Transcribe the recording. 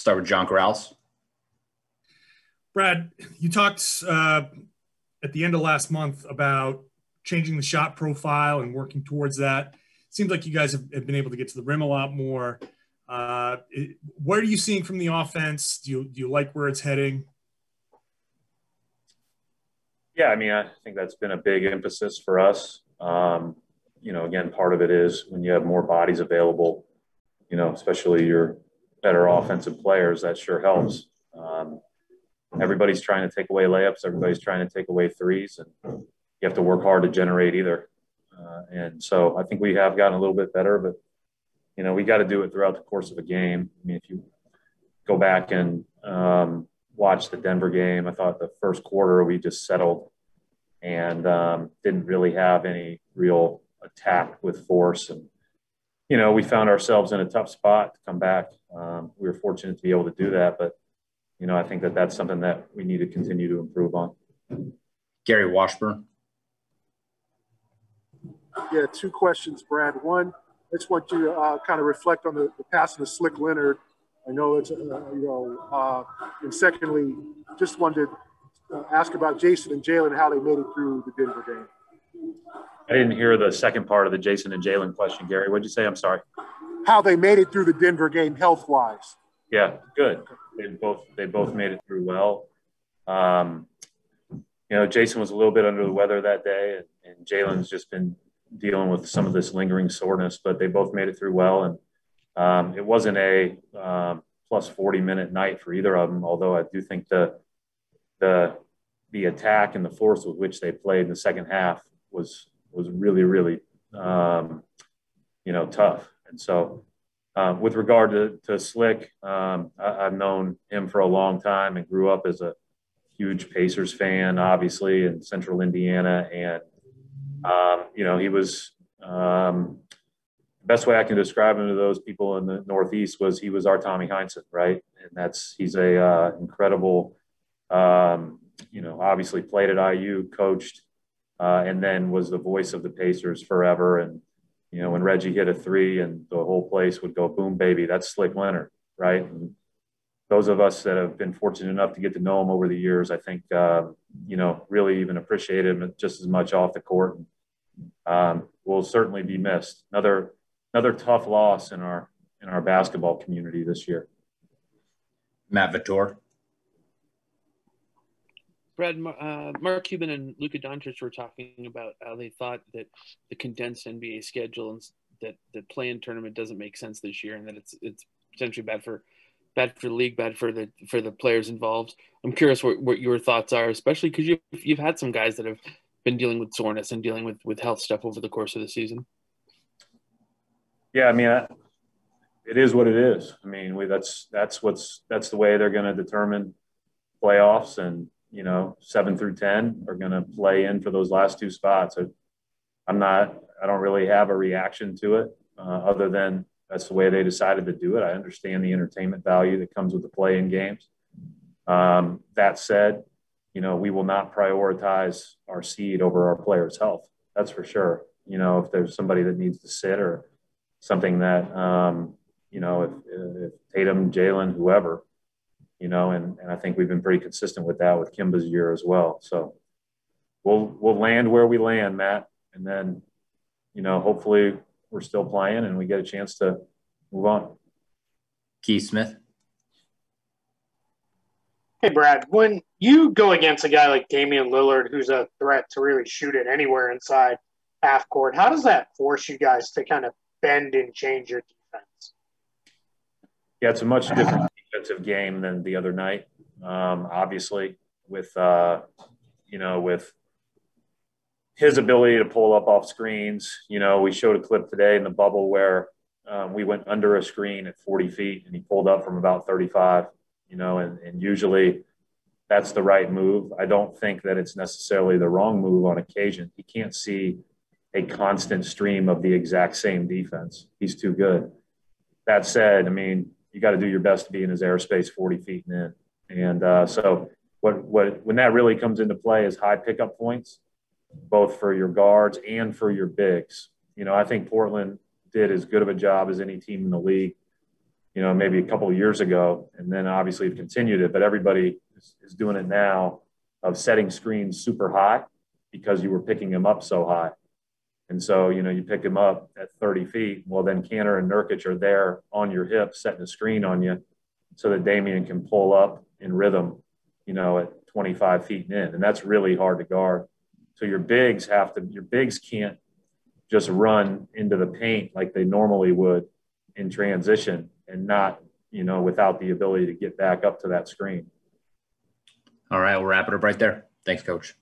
Start with John Corrales. Brad, you talked at the end of last month about changing the shot profile and working towards that. Seems like you guys have been able to get to the rim a lot more. What are you seeing from the offense? Do you like where it's heading? Yeah, I mean, I think that's been a big emphasis for us. Again, part of it is when you have more bodies available, especially your better offensive players, that sure helps. Everybody's trying to take away layups. Everybody's trying to take away threes, and you have to work hard to generate either. And so I think we have gotten a little bit better, but, we got to do it throughout the course of a game. I mean, if you go back and watch the Denver game, I thought the first quarter we just settled and didn't really have any real attack with force. And, we found ourselves in a tough spot to come back. We were fortunate to be able to do that, but, I think that's something that we need to continue to improve on. Gary Washburn. Yeah, two questions, Brad. One, I just want you to kind of reflect on the passing of Slick Leonard. I know it's, and secondly, just wanted to ask about Jayson and Jaylen, how they made it through the Denver game. I didn't hear the second part of the Jayson and Jaylen question, Gary. What'd you say? I'm sorry. How they made it through the Denver game health-wise. Yeah, good. They both made it through well. Jayson was a little bit under the weather that day, and Jaylen's just been dealing with some of this lingering soreness, but they both made it through well. And it wasn't a plus 40-minute night for either of them, although I do think the attack and the force with which they played in the second half was really, really, tough. And so with regard to Slick, I've known him for a long time and grew up as a huge Pacers fan, obviously, in central Indiana. And, he was the best way I can describe him to those people in the Northeast was he was our Tommy Heinsohn, right? And he's a incredible, obviously played at IU, coached, and then was the voice of the Pacers forever. And, when Reggie hit a three and the whole place would go, boom, baby, that's Slick Leonard, right? And those of us that have been fortunate enough to get to know him over the years, I think, really even appreciate him just as much off the court. Will certainly be missed. Another tough loss in our basketball community this year. Matt Vitor. Brad, Mark Cuban and Luka Doncic were talking about how they thought that the condensed NBA schedule and that the play-in tournament doesn't make sense this year, and that it's potentially bad for the league, bad for the players involved. I'm curious what your thoughts are, especially because you've had some guys that have been dealing with soreness and dealing with health stuff over the course of the season. Yeah, I mean, it is what it is. I mean, that's the way they're going to determine playoffs, and 7 through 10 are going to play in for those last two spots. I don't really have a reaction to it other than that's the way they decided to do it. I understand the entertainment value that comes with the play-in games. That said, we will not prioritize our seed over our players' health. That's for sure. If there's somebody that needs to sit or something that, if Tatum, Jaylen, whoever, and I think we've been pretty consistent with that with Kimba's year as well. So we'll land where we land, Matt, and then, hopefully we're still playing and we get a chance to move on. Keith Smith. Hey, Brad, when you go against a guy like Damian Lillard, who's a threat to really shoot it anywhere inside half court, how does that force you guys to kind of bend and change your defense? Yeah, it's a much different defensive game than the other night. Obviously, with his ability to pull up off screens, we showed a clip today in the bubble where we went under a screen at 40 feet and he pulled up from about 35. And usually that's the right move. I don't think that it's necessarily the wrong move on occasion. He can't see a constant stream of the exact same defense. He's too good. That said, I mean, you got to do your best to be in his airspace 40 feet and in. And so when that really comes into play is high pickup points, both for your guards and for your bigs. I think Portland did as good of a job as any team in the league maybe a couple of years ago, and then obviously have continued it. But everybody is doing it now of setting screens super high because you were picking them up so high. And so, you pick them up at 30 feet. Well, then Cantor and Nurkic are there on your hip, setting a screen on you so that Damian can pull up in rhythm, at 25 feet in. And that's really hard to guard. So your bigs can't just run into the paint like they normally would in transition and not, without the ability to get back up to that screen. All right, we'll wrap it up right there. Thanks, Coach.